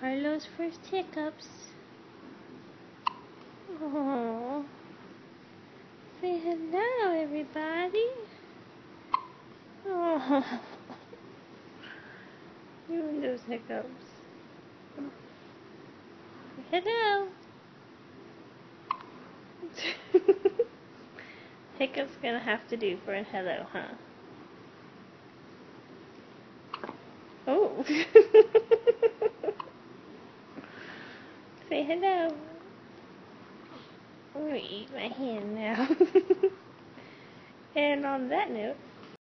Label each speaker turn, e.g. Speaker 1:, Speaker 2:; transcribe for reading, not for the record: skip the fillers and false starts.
Speaker 1: Harlow's first hiccups. Oh, say hello, everybody. Oh, you and those hiccups. Hello. Hiccup's gonna have to do for a hello, huh? Oh. Say hello. I'm gonna eat my hand now. And on that note,